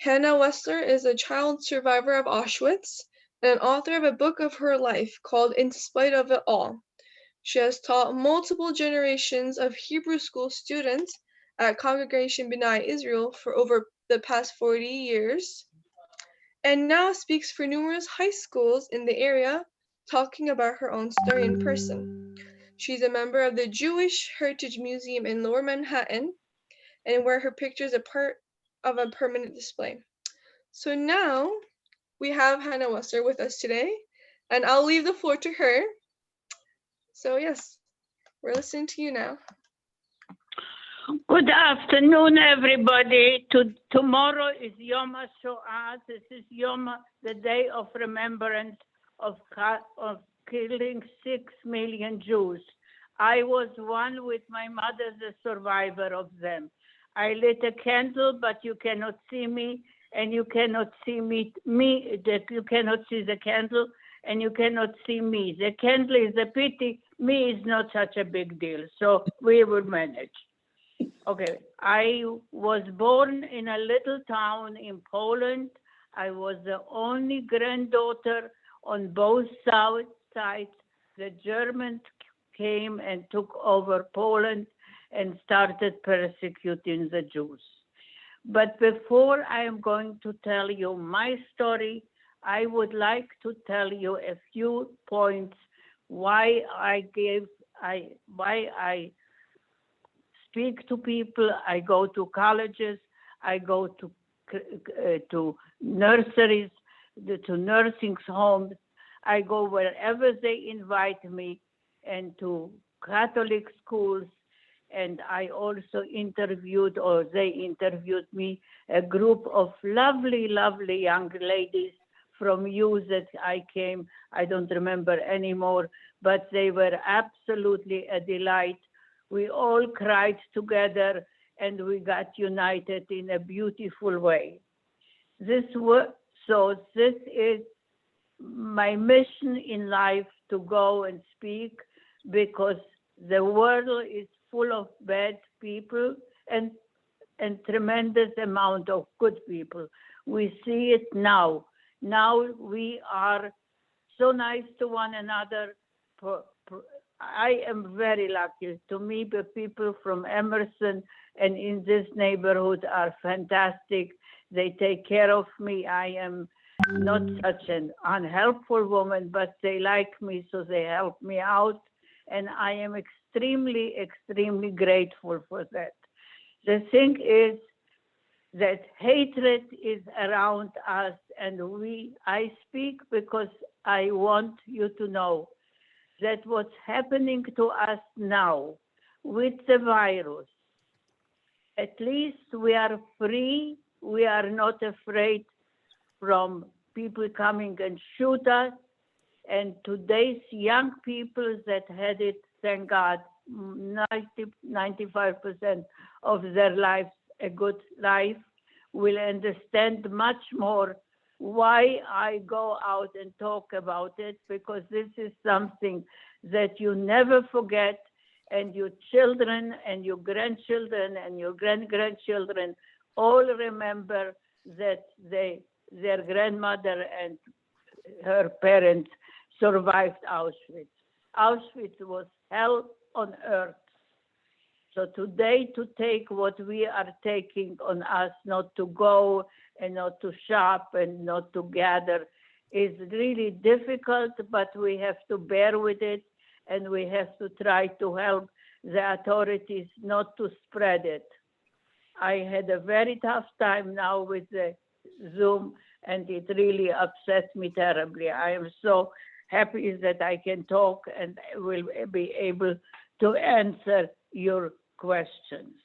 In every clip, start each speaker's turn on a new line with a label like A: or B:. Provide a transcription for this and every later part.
A: Hannah Wessler is a child survivor of Auschwitz and an author of a book of her life called In Spite of It All. She has taught multiple generations of Hebrew school students at Congregation B'nai Israel for over the past 40 years, and now speaks for numerous high schools in the area, talking about her own story in person. She's a member of the Jewish Heritage Museum in Lower Manhattan, and where her pictures are part of a permanent display. So now we have Hannah Wessler with us today, and I'll leave the floor to her. So yes, we're listening to you now.
B: Good afternoon, everybody. Tomorrow is Yom HaShoah. This is the day of remembrance of killing 6 million Jews. I was one with my mother, the survivor of them. I lit a candle, but you cannot see me, and you cannot see me. You cannot see the candle, and you cannot see me. The candle is a pity. Me is not such a big deal, so we will manage. Okay, I was born in a little town in Poland. I was the only granddaughter on both sides. The Germans came and took over Poland and started persecuting the Jews. But before I am going to tell you my story, I would like to tell you a few points why I speak to people. I go to colleges, I go to nurseries, to nursing homes. I go wherever they invite me, and to Catholic schools. And I also interviewed, or they interviewed me, a group of lovely, lovely young ladies from youth that I came. I don't remember anymore, but they were absolutely a delight. We all cried together, and we got united in a beautiful way. This is my mission in life, to go and speak, because the world is full of bad people and tremendous amount of good people. We see it now. Now we are so nice to one another. I am very lucky. To me, the people from Emerson and in this neighborhood are fantastic. They take care of me. I am not such an unhelpful woman, but they like me, so they help me out. And I am extremely, extremely grateful for that. The thing is that hatred is around us, and I speak because I want you to know that what's happening to us now with the virus, at least we are free. We are not afraid from people coming and shoot us. And today's young people that had it, thank God, 95% of their lives, a good life, will understand much more why I go out and talk about it, because this is something that you never forget, and your children and your grandchildren and your grandchildren all remember that their grandmother and her parents survived Auschwitz. Auschwitz was hell on earth. So today, to take what we are taking on us, not to go and not to shop and not to gather, is really difficult, but we have to bear with it, and we have to try to help the authorities not to spread it. I had a very tough time now with the Zoom, and it really upset me terribly. I am so happy that I can talk and will be able to answer your questions.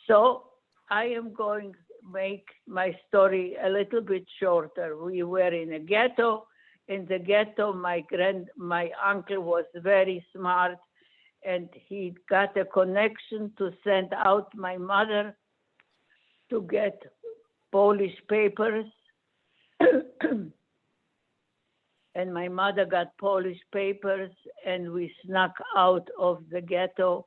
B: So I am going to make my story a little bit shorter. We were in a ghetto. In the ghetto, my uncle was very smart, and he got a connection to send out my mother to get Polish papers. And my mother got Polish papers, and we snuck out of the ghetto.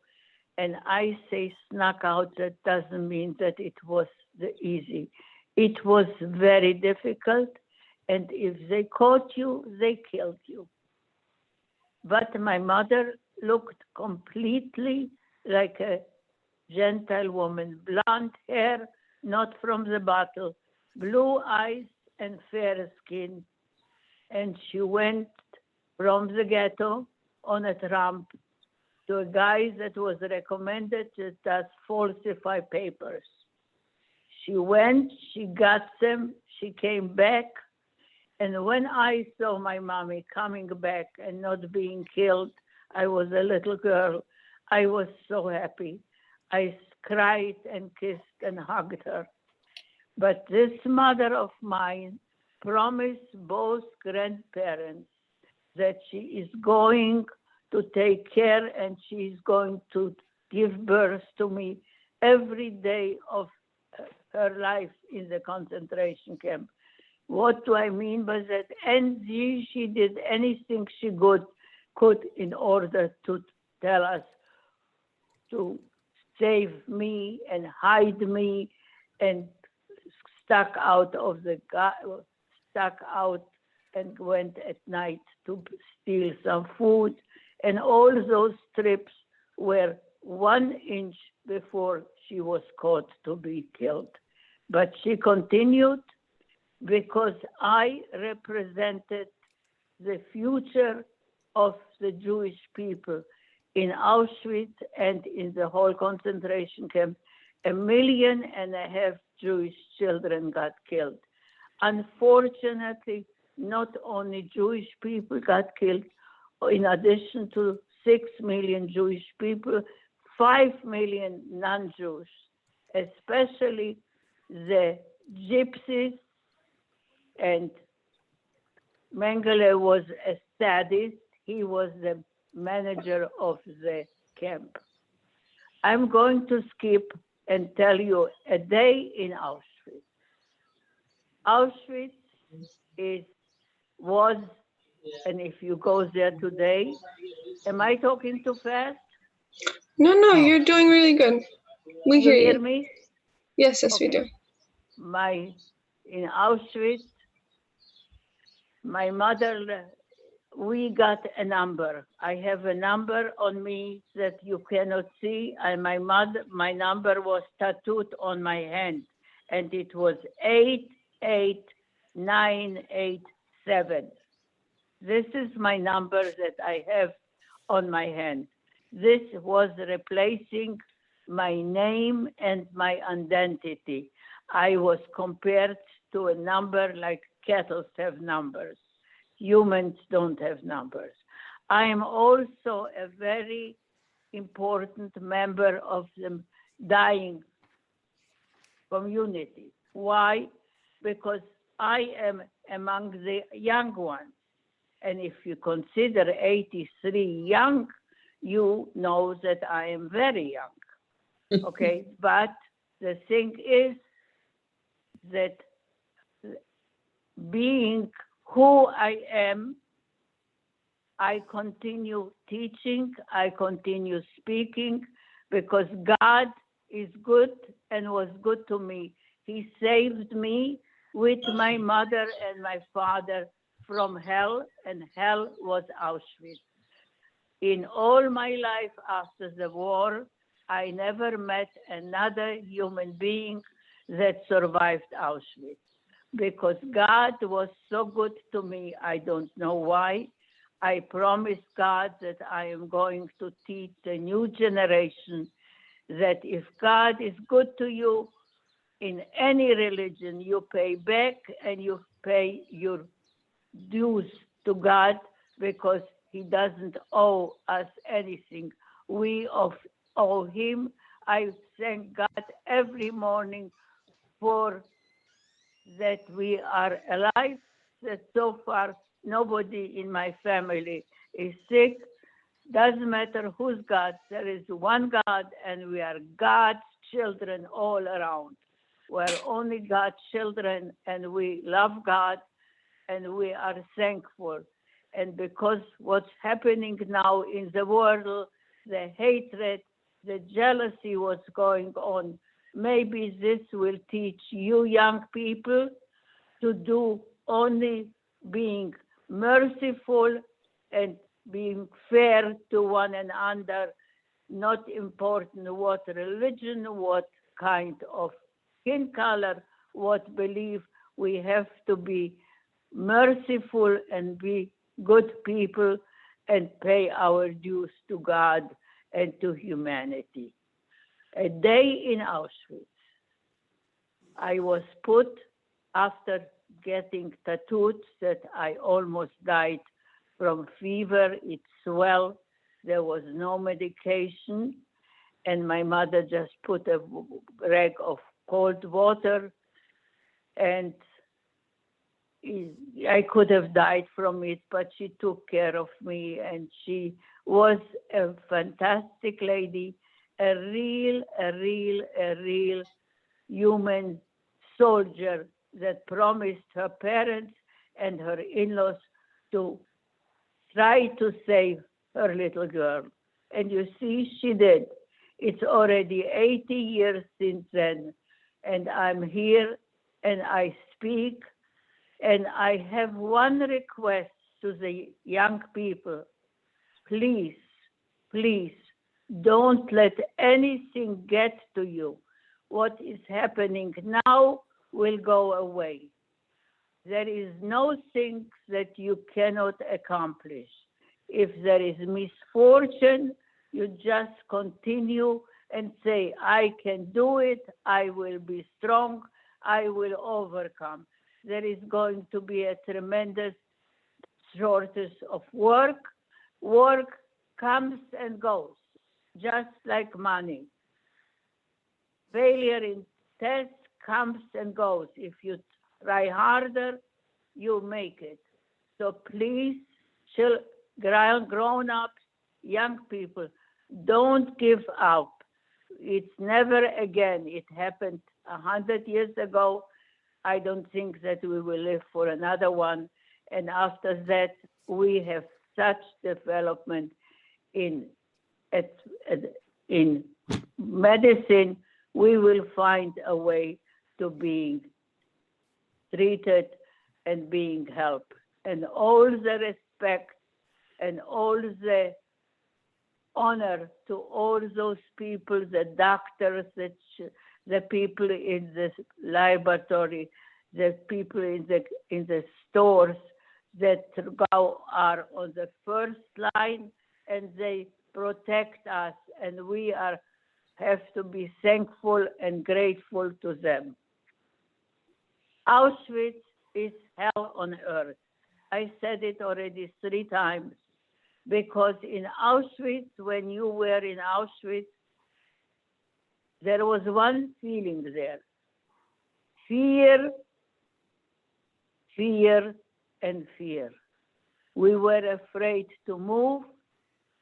B: And I say snuck out, that doesn't mean that it was easy. It was very difficult, and if they caught you, they killed you. But my mother looked completely like a gentle woman, blonde hair, not from the bottle, blue eyes and fair skin. And she went from the ghetto on a tramp to a guy that was recommended to just falsify papers. She went, she got them, she came back, and when I saw my mommy coming back and not being killed, I was a little girl, I was so happy. I cried and kissed and hugged her. But this mother of mine promised both grandparents that she is going to take care and she is going to give birth to me every day of her life in the concentration camp. What do I mean by that? And she did anything she could in order to tell us to save me and hide me and stuck out and went at night to steal some food. And all those trips were 1 inch before she was caught to be killed. But she continued because I represented the future of the Jewish people in Auschwitz and in the whole concentration camp. 1.5 million Jewish children got killed. Unfortunately, not only Jewish people got killed, in addition to 6 million Jewish people, 5 million non-Jews, especially the gypsies, and Mengele was a sadist. He was the manager of the camp. I'm going to skip and tell you a day in Auschwitz. Auschwitz was, and if you go there today, am I talking too fast?
A: No, you're doing really good. We
B: you
A: hear you.
B: Me?
A: Yes,
B: okay.
A: We do.
B: In Auschwitz, my mother, we got a number. I have a number on me that you cannot see, and my number was tattooed on my hand, and it was 88987. This is my number that I have on my hand. This was replacing my name and my identity. I was compared to a number like cattle have numbers. Humans don't have numbers. I am also a very important member of the dying community. Why? Because I am among the young ones. And if you consider 83 young, you know that I am very young. Okay, but the thing is that being who I am, I continue teaching, I continue speaking, because God is good and was good to me. He saved me with my mother and my father from hell, and hell was Auschwitz. In all my life after the war, I never met another human being that survived Auschwitz, because God was so good to me. I don't know why. I promised God that I am going to teach the new generation that if God is good to you in any religion, you pay back and you pay your dues to God, because he doesn't owe us anything. We owe him. I thank God every morning for that we are alive, that so far nobody in my family is sick. Doesn't matter who's God, there is one God, and we are God's children all around. We're only God's children, and we love God, and we are thankful. And because what's happening now in the world, the hatred, the jealousy, what's going on, Maybe this will teach you young people to do only being merciful and being fair to one another, not important what religion, what kind of skin color, what belief. We have to be merciful and be good people and pay our dues to God and to humanity. A day in Auschwitz, I was put after getting tattooed that I almost died from fever. It swelled. There was no medication. And my mother just put a rag of cold water, and I could have died from it, but she took care of me, and she was a fantastic lady, a real human soldier that promised her parents and her in-laws to try to save her little girl. And you see, she did. It's already 80 years since then, and I'm here and I speak, and I have one request to the young people. Please, please, don't let anything get to you. What is happening now will go away. There is no thing that you cannot accomplish. If there is misfortune, you just continue and say, I can do it, I will be strong, I will overcome. There is going to be a tremendous shortage of work. Work comes and goes, just like money. Failure in tests comes and goes. If you try harder, you make it. So please, grown-ups, young people, don't give up. It's never again. It happened 100 years ago. I don't think that we will live for another one. And after that, we have such development in medicine. We will find a way to being treated and being helped. And all the respect and all the honor to all those people, the doctors, the people in the laboratory, the people in the stores that are on the first line, and they protect us, and we have to be thankful and grateful to them. Auschwitz is hell on earth. I said it already 3 times, because in Auschwitz, when you were in Auschwitz, there was one feeling there: fear, fear, and fear. We were afraid to move.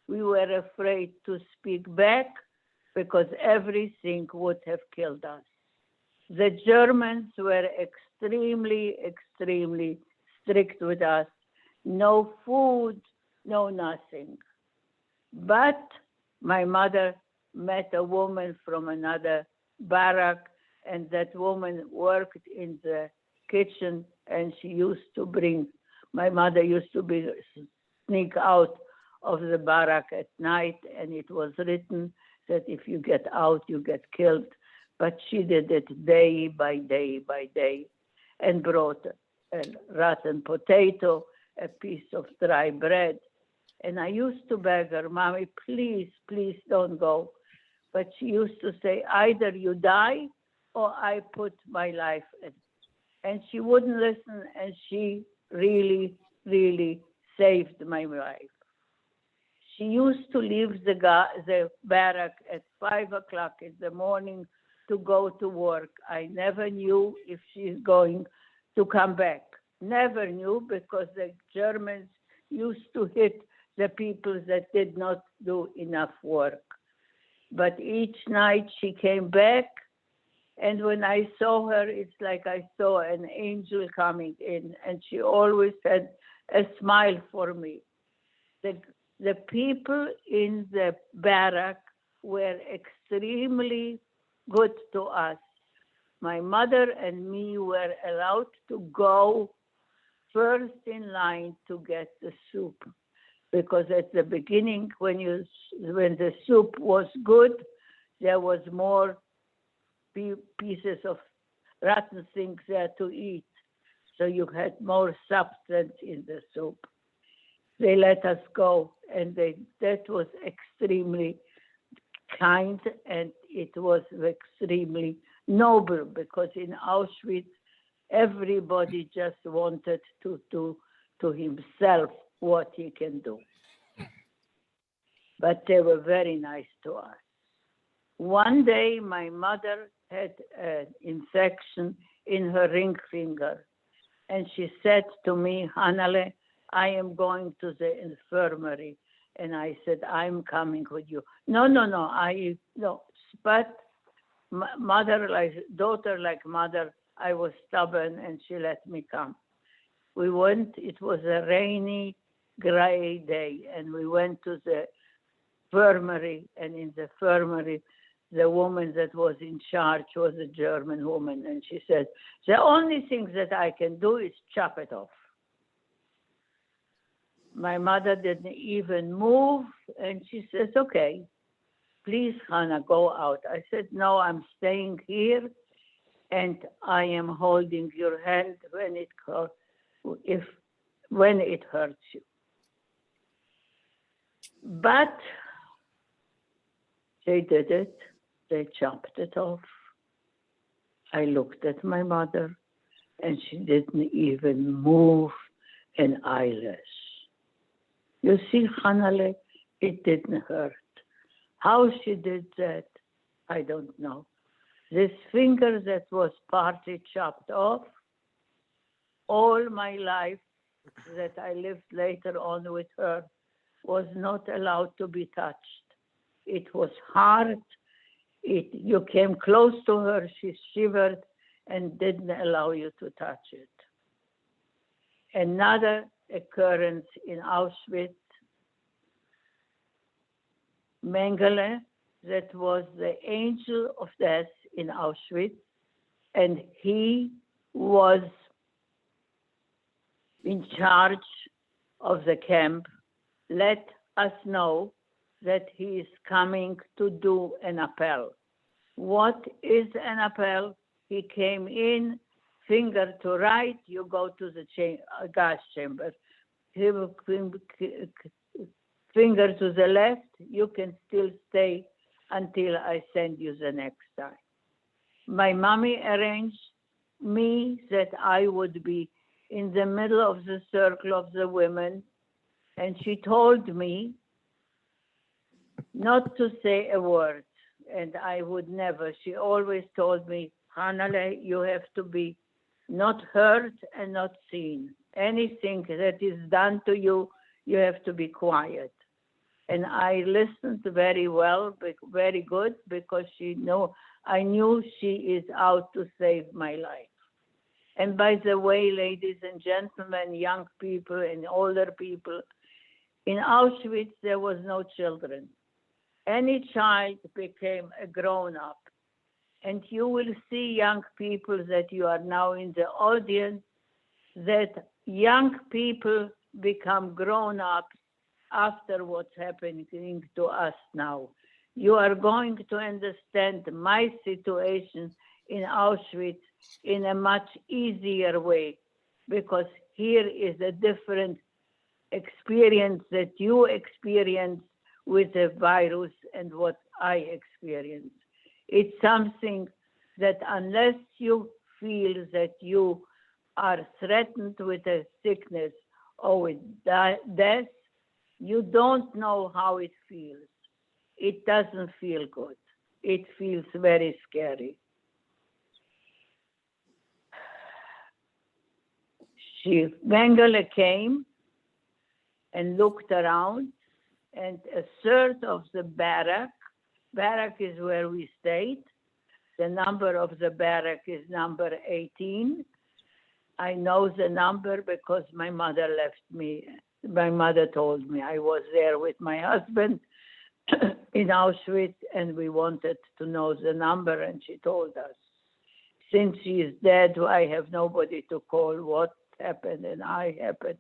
B: We were afraid to speak back, because everything would have killed us. The Germans were extremely, extremely strict with us. No food, no nothing. But my mother met a woman from another barrack, and that woman worked in the kitchen, and she used to bring, my mother used to sneak out of the barrack at night, and it was written that if you get out, you get killed. But she did it day by day by day, and brought a rotten potato, a piece of dry bread. And I used to beg her, Mommy, please, please don't go. But she used to say, either you die or I put my life in. And she wouldn't listen, and she really, really saved my life. She used to leave the barrack at 5 o'clock in the morning to go to work. I never knew if she's going to come back. Never knew, because the Germans used to hit the people that did not do enough work. But each night she came back, and when I saw her, it's like I saw an angel coming in, and she always had a smile for me. The people in the barrack were extremely good to us. My mother and me were allowed to go first in line to get the soup, because at the beginning, when the soup was good, there was more pieces of rotten things there to eat, so you had more substance in the soup. They let us go, and that was extremely kind, and it was extremely noble, because in Auschwitz, everybody just wanted to do to himself what he can do. But they were very nice to us. One day, my mother had an infection in her ring finger, and she said to me, Hannele, I am going to the infirmary. And I said, I'm coming with you. No. But daughter like mother, I was stubborn, and she let me come. We went, it was a rainy, gray day, and we went to the infirmary, and in the infirmary, the woman that was in charge was a German woman, and she said, the only thing that I can do is chop it off. My mother didn't even move, and she says, okay, please, Hannah, go out. I said, no, I'm staying here, and I am holding your hand when it hurts you. But they did it. They chopped it off. I looked at my mother, and she didn't even move an eyelash. You see, Hannele, it didn't hurt. How she did that, I don't know. This finger that was partly chopped off, all my life that I lived later on with her, was not allowed to be touched. It was hard. You came close to her, she shivered and didn't allow you to touch it. Another occurrence in Auschwitz, Mengele, that was the angel of death in Auschwitz, and he was in charge of the camp, let us know that he is coming to do an appel. What is an appel? He came in, finger to right, you go to the gas chamber. Finger to the left, you can still stay until I send you the next time. My mommy arranged me that I would be in the middle of the circle of the women, and she told me not to say a word, and I would never. She always told me, Hannele, you have to be not heard and not seen. Anything that is done to you, you have to be quiet. And I listened very well, very good, because I knew she is out to save my life. And by the way, ladies and gentlemen, young people and older people, in Auschwitz, there was no children. Any child became a grown-up. And you will see, young people that you are now in the audience, that young people become grown-ups after what's happening to us now. You are going to understand my situation in Auschwitz in a much easier way, because here is a different experience that you experience with the virus and what I experience. It's something that unless you feel that you are threatened with a sickness or with death, you don't know how it feels. It doesn't feel good. It feels very scary. Mengele came and looked around, and a third of the barrack is where we stayed. The number of the barrack is number 18. I know the number because my mother left me. My mother told me. I was there with my husband. in Auschwitz, and we wanted to know the number, and she told us, since she is dead, I have nobody to call. What happened? And I happened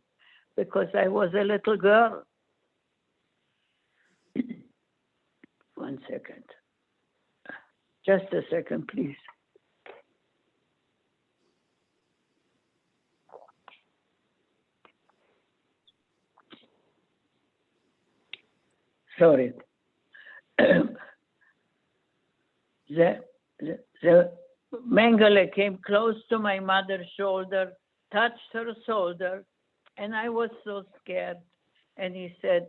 B: because I was a little girl. 1 second. Just a second, please. Sorry. The Mengele came close to my mother's shoulder, touched her shoulder, and I was so scared. And he said,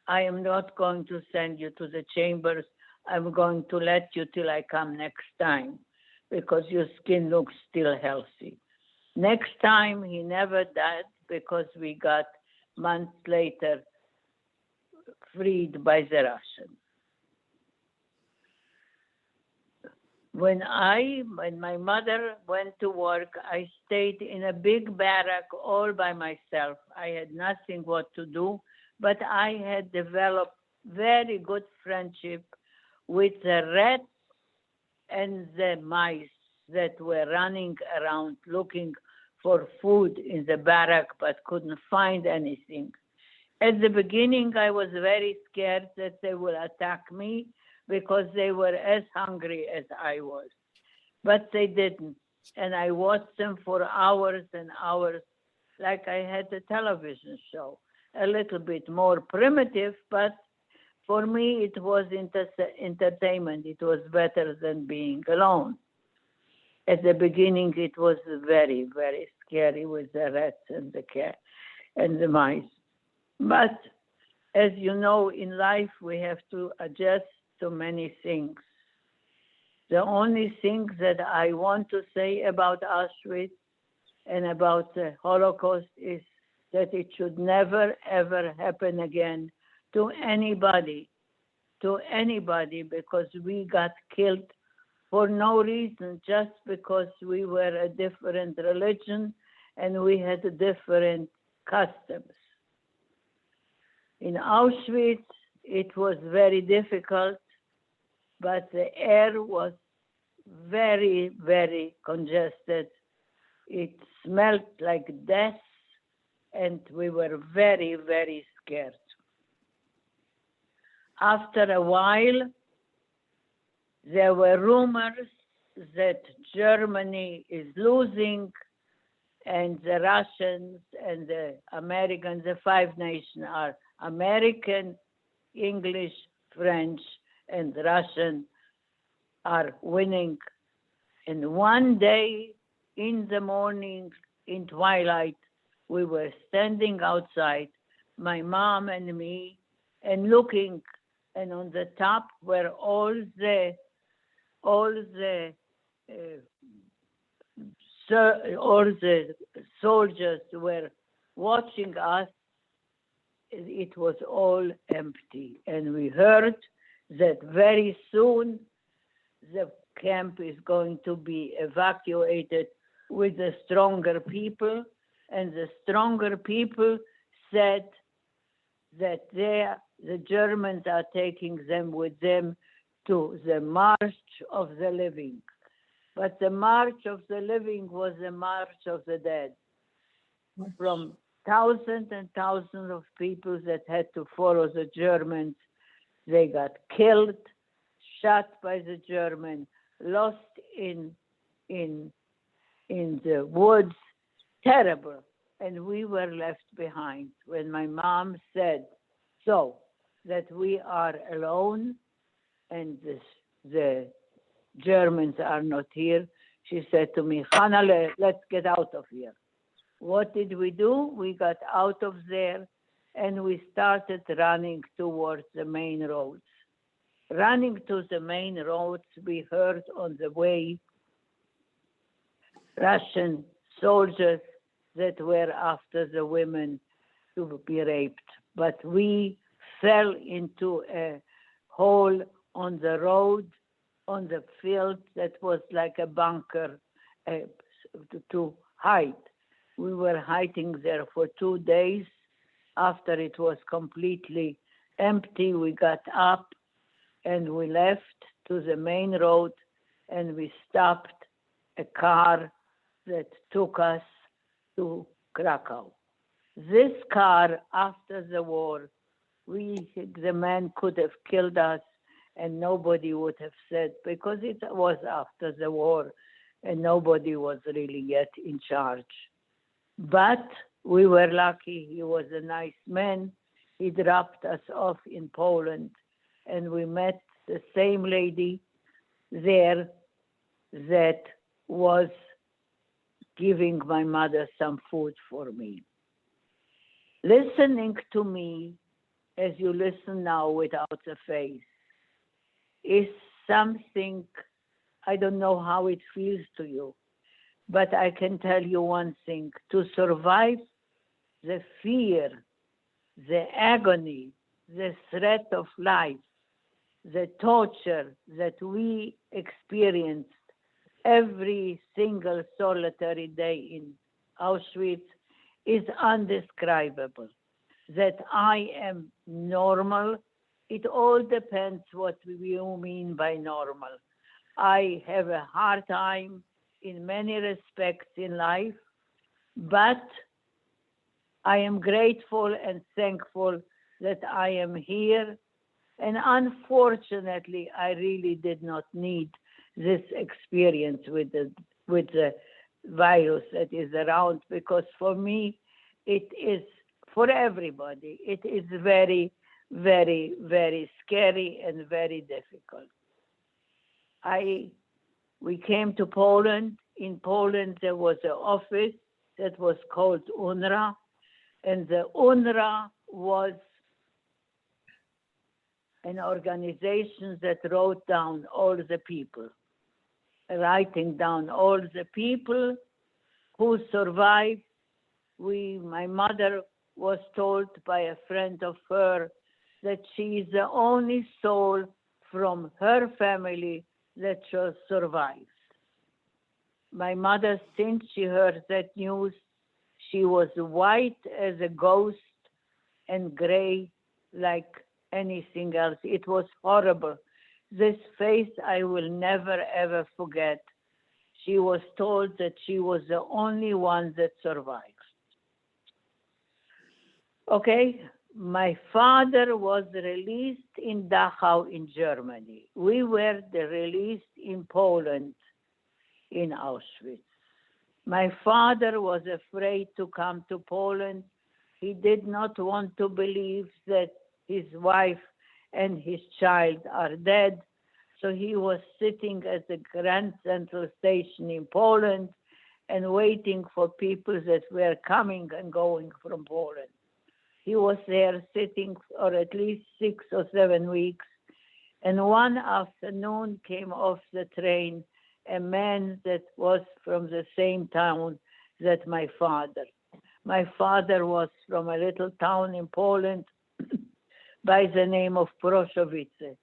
B: I am not going to send you to the chambers. I'm going to let you till I come next time because your skin looks still healthy. Next time, he never died because we got months later freed by the Russians. When my mother went to work, I stayed in a big barrack all by myself. I had nothing what to do, but I had developed very good friendship with the rats and the mice that were running around looking for food in the barrack but couldn't find anything. At the beginning, I was very scared that they will attack me because they were as hungry as I was. But they didn't. And I watched them for hours and hours like I had a television show. A little bit more primitive, but for me it was entertainment. It was better than being alone. At the beginning it was very, very scary with the rats and the cat and the mice. But as you know, in life we have to adjust to many things. The only thing that I want to say about Auschwitz and about the Holocaust is that it should never, ever happen again to anybody, because we got killed for no reason, just because we were a different religion and we had different customs. In Auschwitz, it was very difficult, but the air was very, very congested. It smelled like death, and we were very, very scared. After a while, there were rumors that Germany is losing, and the Russians and the Americans, the five nations are American, English, French, and Russian are winning. And one day in the morning, in twilight, we were standing outside, my mom and me, and looking, and on the top were all the soldiers were watching us. It was all empty, and we heard that very soon the camp is going to be evacuated with the stronger people, and the stronger people said that the Germans are taking them with them to the March of the Living. But the March of the Living was the March of the Dead. From thousands and thousands of people that had to follow the Germans, they got killed, shot by the Germans, lost in the woods, terrible. And we were left behind. When my mom said, so that we are alone and the Germans are not here, she said to me, Hannah, let's get out of here. What did we do? We got out of there and we started running towards the main roads. Running to the main roads, we heard on the way Russian soldiers that were after the women to be raped. But we fell into a hole on the road, on the field that was like a bunker to hide. We were hiding there for 2 days. After it was completely empty, we got up and we left to the main road, and we stopped a car that took us to Krakow. This car, after the war, the man could have killed us, and nobody would have said, because it was after the war, and nobody was really yet in charge. But we were lucky. He was a nice man. He dropped us off in Poland, and we met the same lady there that was giving my mother some food for me. Listening to me as you listen now without a face is something, I don't know how it feels to you, but I can tell you one thing: to survive the fear, the agony, the threat of life, the torture that we experienced every single solitary day in Auschwitz is undescribable. That I am normal, it all depends what you mean by normal. I have a hard time in many respects in life, but I am grateful and thankful that I am here. And unfortunately, I really did not need this experience with the virus that is around, because for me, it is, for everybody, it is very, very, very scary and very difficult. We came to Poland. In Poland, there was an office that was called UNRWA, and the UNRWA was an organization that wrote down all the people, writing down all the people who survived. My mother was told by a friend of her that she is the only soul from her family that survived. My mother, since she heard that news, she was white as a ghost and gray like anything else. It was horrible. This face I will never ever forget. She was told that she was the only one that survived. Okay, my father was released in Dachau in Germany. We were released in Poland, in Auschwitz. My father was afraid to come to Poland. He did not want to believe that his wife and his child are dead. So he was sitting at the Grand Central Station in Poland and waiting for people that were coming and going from Poland. He was there sitting for at least 6 or 7 weeks. And one afternoon came off the train a man that was from the same town that my father. My father was from a little town in Poland by the name of Proszowice.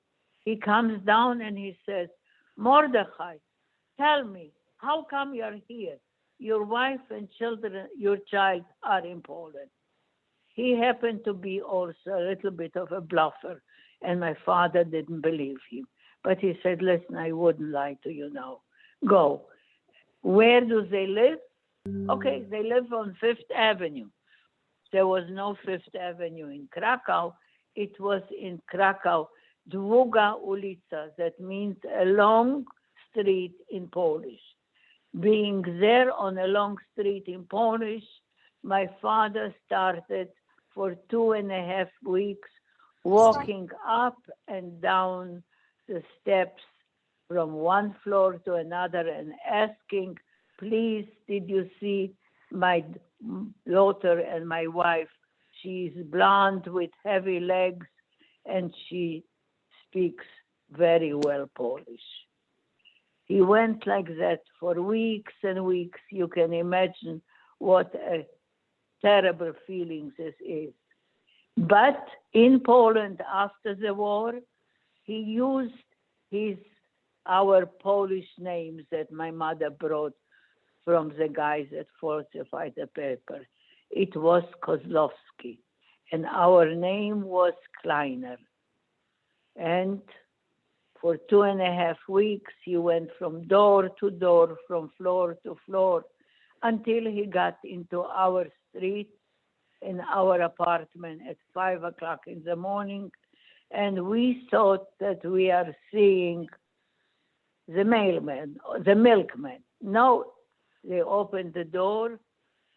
B: He comes down and he says, Mordechai, tell me, how come you're here? Your wife and children, your child are in Poland. He happened to be also a little bit of a bluffer, and my father didn't believe him. But he said, listen, I wouldn't lie to you now. Go. Where do they live? Okay, they live on Fifth Avenue. There was no Fifth Avenue in Krakow. It was in Krakow, Długa ulica, that means a long street in Polish. Being there on a long street in Polish, my father started for 2.5 weeks walking up and down the steps from one floor to another and asking, please, did you see my daughter and my wife? She's blonde with heavy legs and she speaks very well Polish. He went like that for weeks and weeks. You can imagine what a terrible feeling this is. But in Poland after the war, he used our Polish names that my mother brought from the guys that falsified the paper. It was Kozlowski, and our name was Kleiner. And For 2.5 weeks, he went from door to door, from floor to floor, until he got into our street, in our apartment at 5 o'clock in the morning. And we thought that we are seeing the mailman, the milkman. No, they opened the door,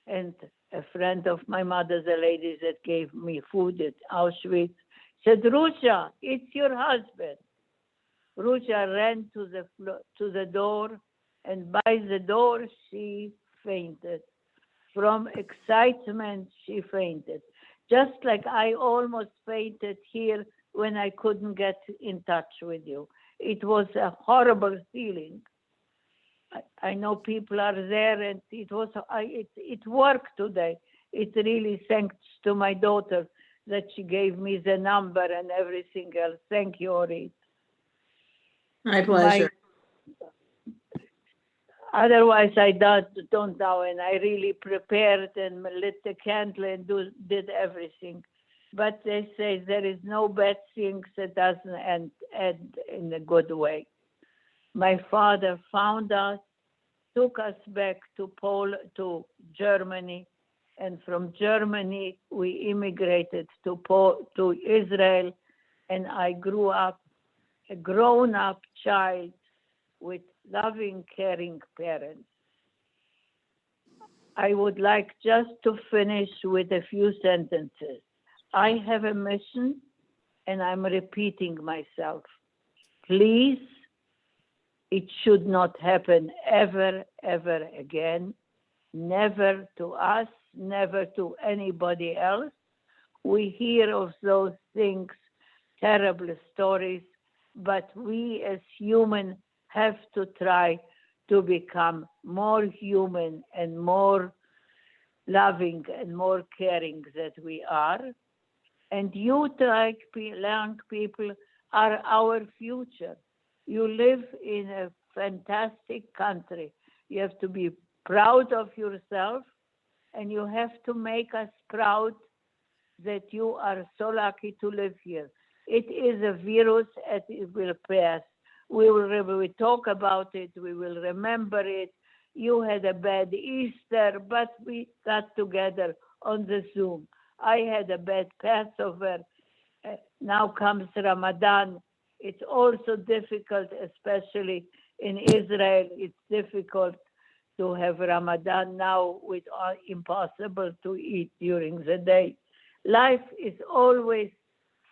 B: and a friend of my mother, the lady that gave me food at Auschwitz, said, "Rusha, it's your husband." Rusha ran to the door, and by the door she fainted. From excitement, she fainted. Just like I almost fainted here when I couldn't get in touch with you. It was a horrible feeling. I know people are there, and it worked today. It really thanks to my daughter that she gave me the number and everything else. Thank you, Orit.
C: My pleasure.
B: Otherwise, I don't know, and I really prepared and lit the candle and did everything. But they say there is no bad thing that doesn't end in a good way. My father found us, took us back to Germany, and from Germany we immigrated to Israel, and I grew up a grown-up child with loving, caring parents. I would like just to finish with a few sentences. I have a mission, and I'm repeating myself. Please, it should not happen ever, ever again. Never to us, never to anybody else. We hear of those things, terrible stories, but we as humans have to try to become more human and more loving and more caring than we are. And you, like young people, are our future. You live in a fantastic country. You have to be proud of yourself, and you have to make us proud that you are so lucky to live here. It is a virus, and it will pass. We will talk about it. We will remember it. You had a bad Easter, but we got together on the Zoom. I had a bad Passover. Now comes Ramadan. It's also difficult, especially in Israel. It's difficult to have Ramadan now with impossible to eat during the day. Life is always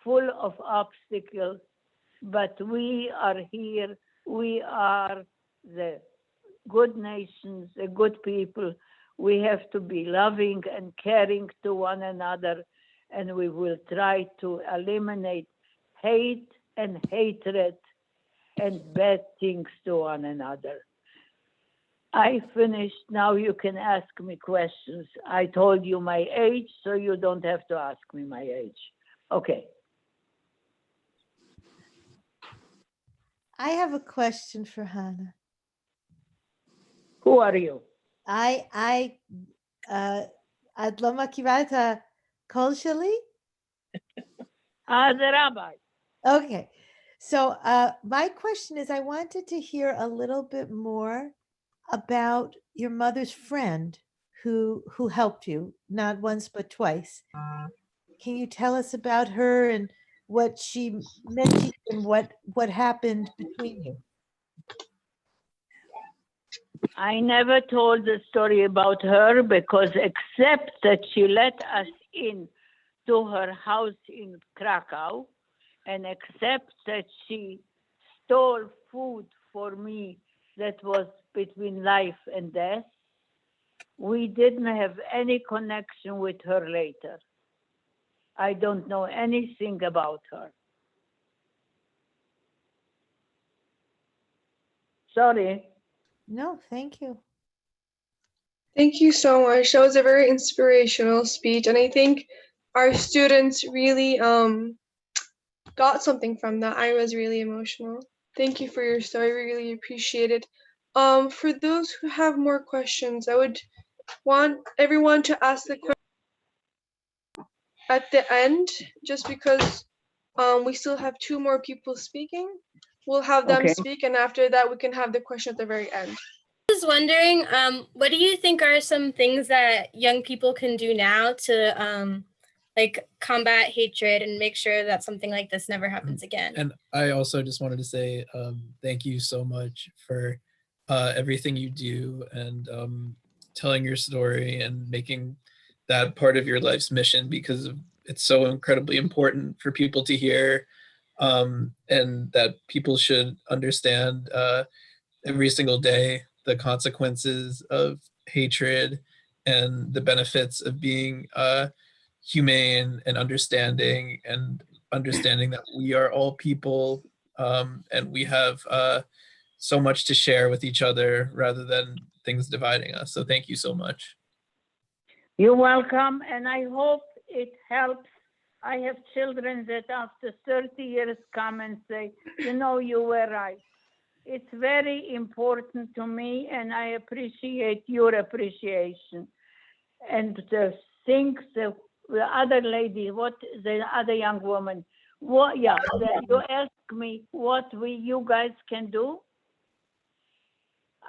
B: full of obstacles, but we are here. We are the good nations, the good people. We have to be loving and caring to one another, and we will try to eliminate hate and hatred and bad things to one another. I finished. Now you can ask me questions. I told you my age, so you don't have to ask me my age. Okay.
D: I have a question for Hannah.
B: Who are you?
D: את לא מכירה את הקול שלי?
B: The rabbi.
D: Okay. So my question is, I wanted to hear a little bit more about your mother's friend who helped you, not once but twice. Can you tell us about her and what she meant to you and what happened between you?
B: I never told the story about her because except that she let us in to her house in Krakow, and except that she stole food for me that was between life and death, we didn't have any connection with her later. I don't know anything about her. Sorry.
D: No, thank you.
A: Thank you so much. That was a very inspirational speech, and I think our students really got something from that. I was really emotional. Thank you for your story. We really appreciate it. For those who have more questions, I would want everyone to ask the question at the end, just because we still have 2 more people speaking. We'll have them
B: Okay.
A: speak, and after that, we can have the question at the very end.
E: I was wondering, what do you think are some things that young people can do now to like combat hatred and make sure that something like this never happens again?
F: And I also just wanted to say thank you so much for everything you do and telling your story and making that part of your life's mission, because it's so incredibly important for people to hear, and that people should understand every single day the consequences of hatred and the benefits of being humane and understanding that we are all people, and we have so much to share with each other rather than things dividing us. So thank you so much.
B: You're welcome, and I hope it helps. I have children that after 30 years come and say, you know, you were right. It's very important to me, and I appreciate your appreciation. And the things, the other lady, what the other young woman, what? Yeah, you ask me what you guys can do.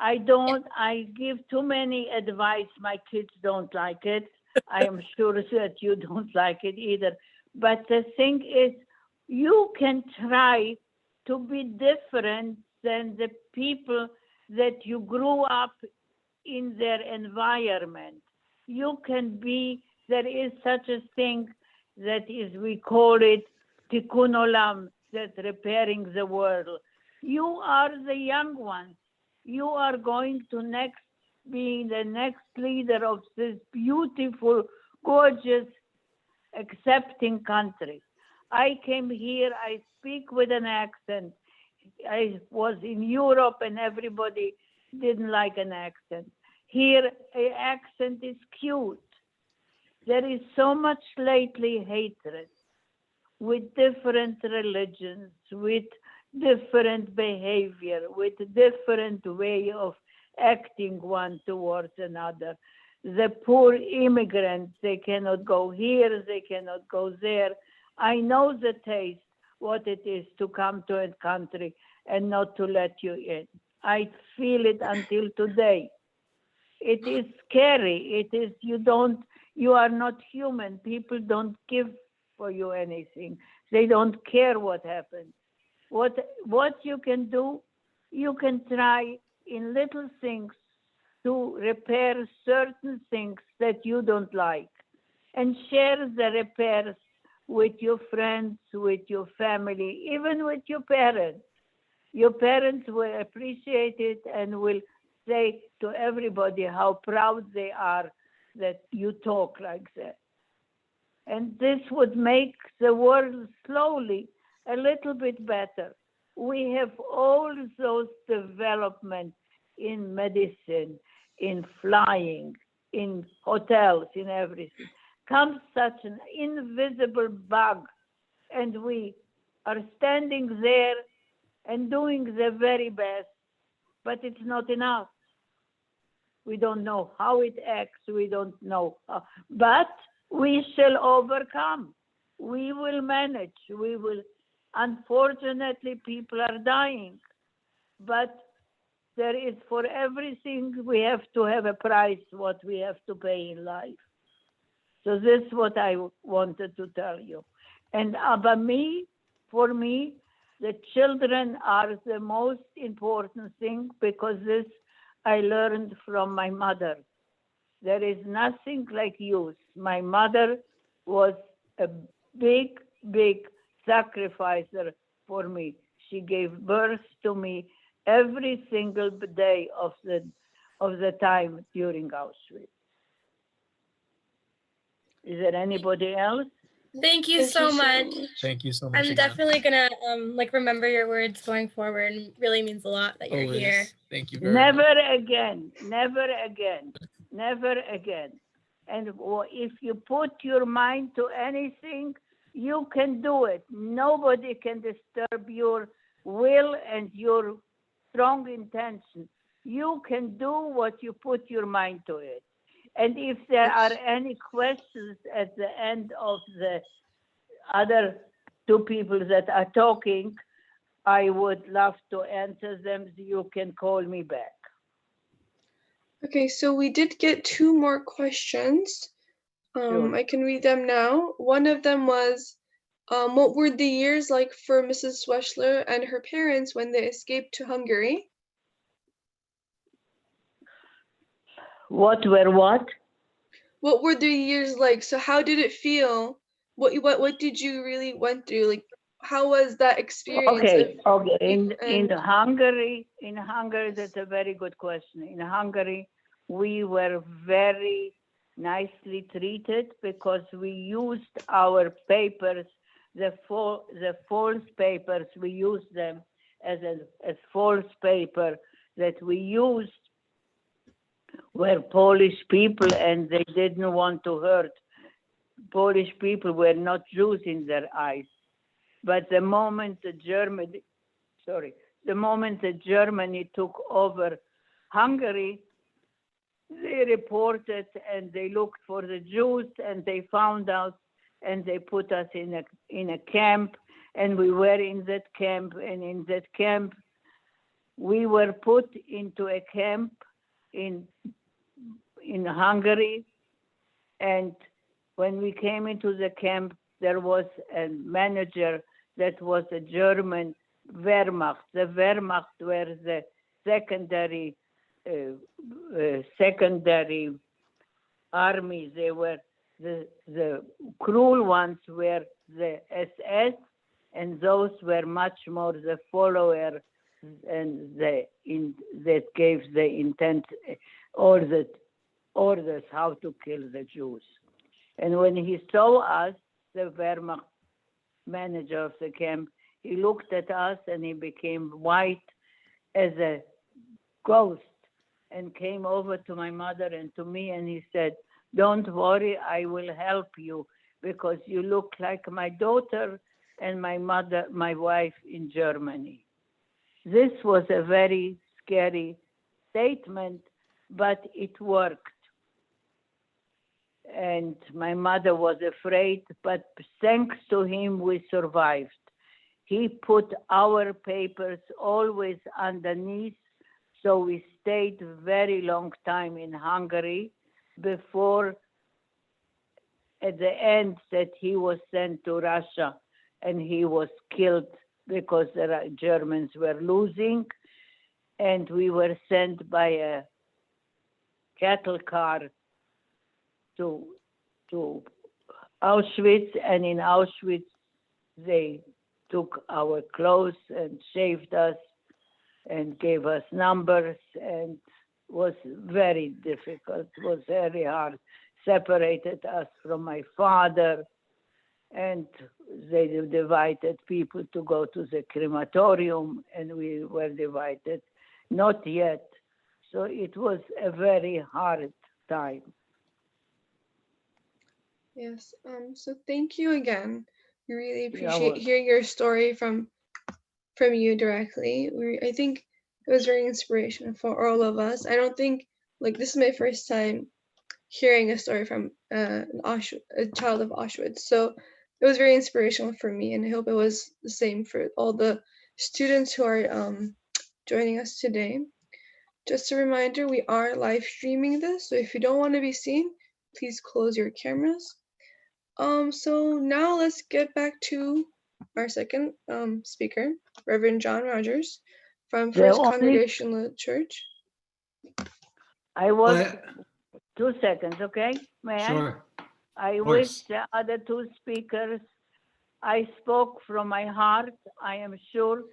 B: I give too many advice. My kids don't like it. I am sure that you don't like it either. But the thing is, you can try to be different than the people that you grew up in their environment. You can be, there is such a thing that is, we call it tikkun olam, that repairing the world. You are the young ones. You are going to be the next leader of this beautiful, gorgeous, accepting country. I came here, I speak with an accent. I was in Europe and everybody didn't like an accent. Here, an accent is cute. There is so much lately hatred with different religions, with different behavior, with different way of acting one towards another. The poor immigrants, they cannot go here, they cannot go there. I know the taste, what it is to come to a country and not to let you in. I feel it until today. It is scary. It is, you are not human. People don't give for you anything. They don't care what happens. What you can do, you can try in little things to repair certain things that you don't like, and share the repairs with your friends, with your family, even with your parents. Your parents will appreciate it and will say to everybody how proud they are that you talk like that. And this would make the world slowly a little bit better. We have all those developments in medicine, in flying, in hotels, in everything. Comes such an invisible bug, and we are standing there and doing the very best, but it's not enough. We don't know how it acts, we don't know how, but we shall overcome. We will manage, we will. Unfortunately, people are dying, but there is, for everything, we have to have a price, what we have to pay in life. So this is what I wanted to tell you. And for me, the children are the most important thing, because this I learned from my mother. There is nothing like youth. My mother was a big, big sacrificer for me. She gave birth to me every single day of the time during Auschwitz. Is there anybody else?
E: Thank you so much.
F: Thank you so much.
E: I'm
F: again.
E: definitely gonna remember your words going forward, and it really means a lot that you're
F: Always.
E: here.
F: Thank you very
B: Never
F: much.
B: again, never again, never again. And if you put your mind to anything, you can do it. Nobody can disturb your will and your strong intention. You can do what you put your mind to it. And if there are any questions at the end of the other two people that are talking, I would love to answer them. You can call me back.
A: Okay, so we did get 2 more questions.
B: Sure.
A: I can read them now. One of them was, what were the years like for Mrs. Schwechler and her parents when they escaped to Hungary?
B: What were what?
A: What were the years like? So how did it feel? What did you really went through? Like, how was that experience?
B: Okay. In
A: And
B: Hungary, that's a very good question. In Hungary, we were very nicely treated because we used our papers, the false papers. We used them as false paper that we used were Polish people, and they didn't want to hurt. Polish people were not Jews in their eyes. But the moment Germany took over Hungary, they reported and they looked for the Jews, and they found out, and they put us in a camp, and we were in that camp, and in that camp we were put into a camp in Hungary. And when we came into the camp, there was a manager that was a German Wehrmacht. The Wehrmacht were the secondary armies. They were the cruel ones were the SS, and those were much more the follower, and that gave the intent or the orders how to kill the Jews. And when he saw us, the Wehrmacht manager of the camp, he looked at us and he became white as a ghost and came over to my mother and to me, and he said, "Don't worry, I will help you because you look like my daughter and my wife in Germany." This was a very scary statement, but it worked. And my mother was afraid, but thanks to him, we survived. He put our papers always underneath, so we stayed very long time in Hungary before, at the end, that he was sent to Russia and he was killed because the Germans were losing, and we were sent by a cattle car to Auschwitz, and in Auschwitz they took our clothes and shaved us and gave us numbers, and was very difficult, was very hard, separated us from my father, and they divided people to go to the crematorium, and we were divided, not yet. So it was a very hard time.
A: yes, so thank you again. We really appreciate hearing your story from you directly. I think it was very inspirational for all of us. I don't think, like, this is my first time hearing a story from a child of Auschwitz, so it was very inspirational for me, and I hope it was the same for all the students who are joining us today. Just a reminder, we are live streaming this, so if you don't want to be seen, please close your cameras. So now let's get back to our second speaker, Reverend John Rogers from First Congregational Church.
B: I was 2 seconds, okay? May
G: Sure.
B: I wish the other 2 speakers, I spoke from my heart. I am sure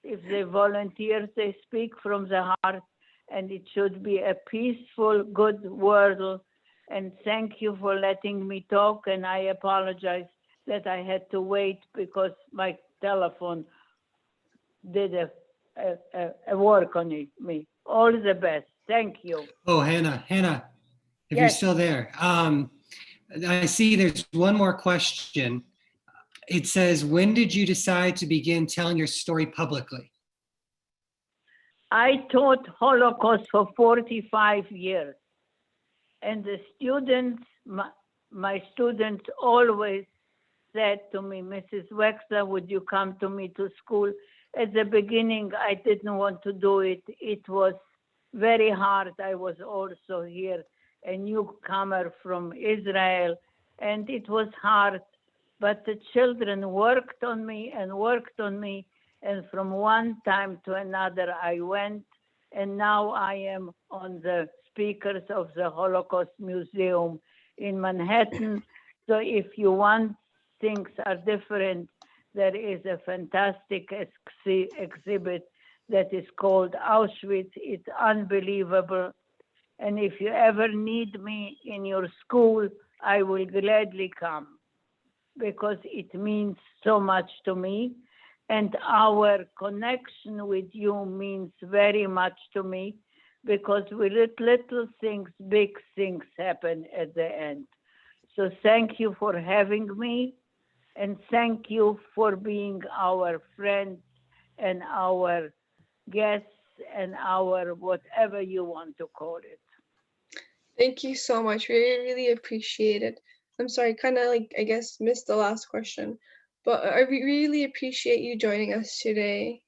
B: if they volunteer, they speak from the heart, and it should be a peaceful, good world. And thank you for letting me talk, and I apologize that I had to wait because my telephone did a work on me. All the best. Thank you.
G: Oh, Hannah, if you're
B: Yes.
G: still there. I see there's one more question. It says, when did you decide to begin telling your story publicly?
B: I taught Holocaust for 45 years. And the students, my students always said to me, "Mrs. Wexler, would you come to me to school At the beginning, I didn't want to do it. It was very hard. I was also here, a newcomer from Israel, and it was hard. But the children worked on me and worked on me. And from one time to another, I went. And now I am on the speakers of the Holocaust Museum in Manhattan. So if you want, things are different. There is a fantastic exhibit that is called Auschwitz. It's unbelievable. And if you ever need me in your school, I will gladly come, because it means so much to me. And our connection with you means very much to me, because with little things, big things happen at the end. So thank you for having me, and thank you for being our friends and our guests and our whatever you want to call it.
A: Thank you so much. We really appreciate it. I'm sorry, kind of like, I guess, missed the last question, but I really appreciate you joining us today.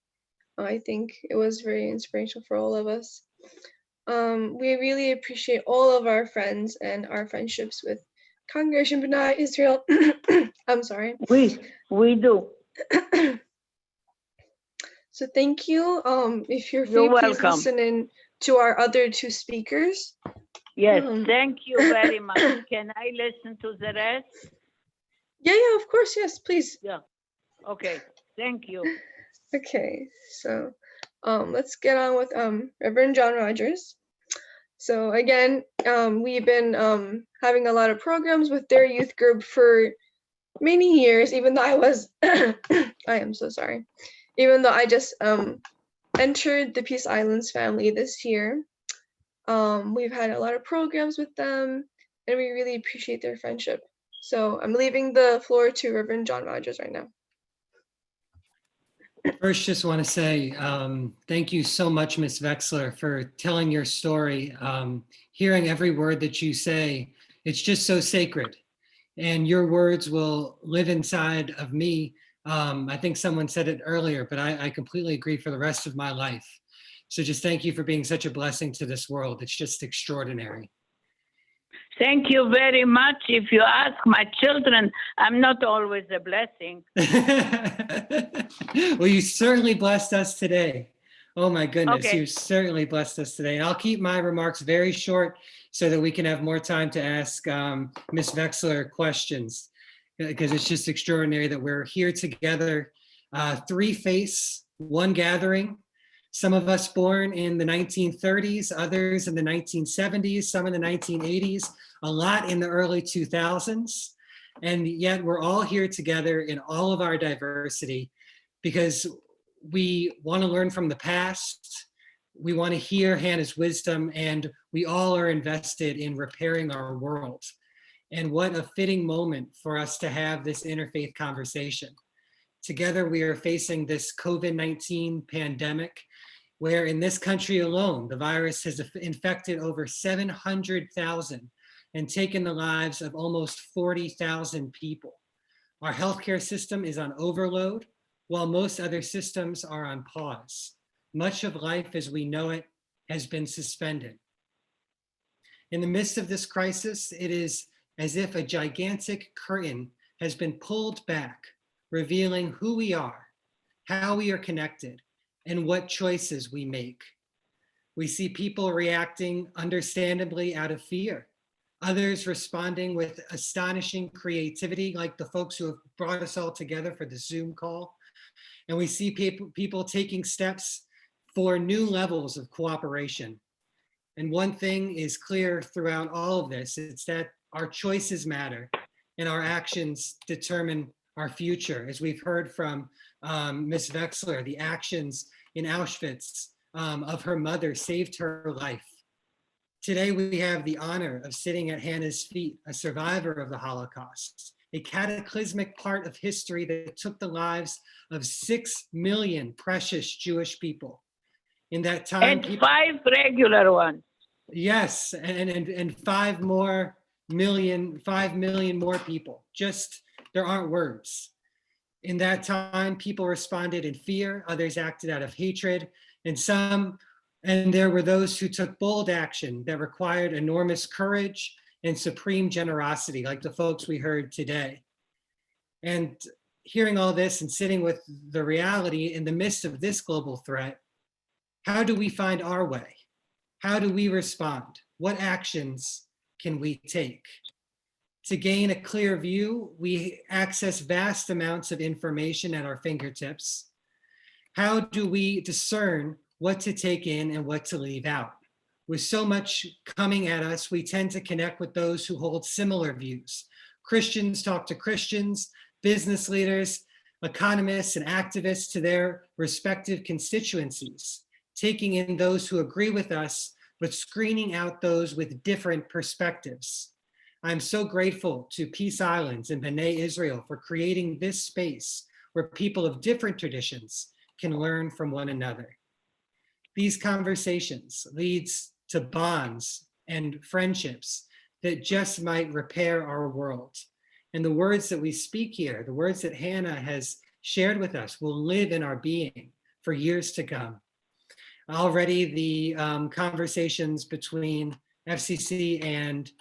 A: I think it was very inspirational for all of us. We really appreciate all of our friends and our friendships with Congregation B'nai Israel. I'm sorry.
B: We do.
A: So thank you. If you're free,
B: You're
A: please
B: welcome.
A: listen in to our other two speakers.
B: Yes, thank you very much. Can I listen to the rest?
A: Yeah, of course, yes, please.
B: Yeah. Okay, thank you.
A: Okay, so let's get on with Reverend John Rogers. So again, we've been having a lot of programs with their youth group for many years, even though I was, I am so sorry, even though I just entered the Peace Islands family this year. We've had a lot of programs with them, and we really appreciate their friendship. So I'm leaving the floor to Reverend John Rogers right now.
G: First, just want to say thank you so much, Ms. Wexler, for telling your story. Hearing every word that you say, it's just so sacred. And your words will live inside of me. I think someone said it earlier, but I completely agree, for the rest of my life. So just thank you for being such a blessing to this world. It's just extraordinary.
B: Thank you very much. If you ask my children, I'm not always a blessing.
G: Well, you certainly blessed us today. Oh my goodness,
B: Okay.
G: you certainly blessed us today. And I'll keep my remarks very short so that we can have more time to ask Ms. Wexler questions, because it's just extraordinary that we're here together, three faiths, one gathering. Some of us born in the 1930s, others in the 1970s, some in the 1980s, a lot in the early 2000s. And yet we're all here together in all of our diversity, because we want to learn from the past. We want to hear Hannah's wisdom, and we all are invested in repairing our world. And what a fitting moment for us to have this interfaith conversation. Together, we are facing this COVID-19 pandemic, where in this country alone, the virus has infected over 700,000 and taken the lives of almost 40,000 people. Our healthcare system is on overload, while most other systems are on pause. Much of life as we know it has been suspended. In the midst of this crisis, it is as if a gigantic curtain has been pulled back, revealing who we are, how we are connected, and what choices we make. We see people reacting understandably out of fear, others responding with astonishing creativity, like the folks who have brought us all together for the Zoom call. And we see people taking steps for new levels of cooperation. And one thing is clear throughout all of this, it's that our choices matter and our actions determine our future. As we've heard from Ms. Wexler, the actions in Auschwitz of her mother saved her life. Today, we have the honor of sitting at Hannah's feet, a survivor of the Holocaust, a cataclysmic part of history that took the lives of 6 million precious Jewish people. In that time,
B: And 5 regular ones.
G: Yes, and 5 million more people. Just, there aren't words. In that time, people responded in fear, others acted out of hatred, and there were those who took bold action that required enormous courage and supreme generosity, like the folks we heard today. And hearing all this and sitting with the reality in the midst of this global threat, how do we find our way? How do we respond? What actions can we take? To gain a clear view, we access vast amounts of information at our fingertips. How do we discern what to take in and what to leave out? With so much coming at us, we tend to connect with those who hold similar views. Christians talk to Christians, business leaders, economists, and activists to their respective constituencies, taking in those who agree with us, but screening out those with different perspectives. I'm so grateful to Peace Islands and B'nai Israel for creating this space where people of different traditions can learn from one another. These conversations leads to bonds and friendships that just might repair our world. And the words that we speak here, the words that Hannah has shared with us, will live in our being for years to come. Already the conversations between FCC and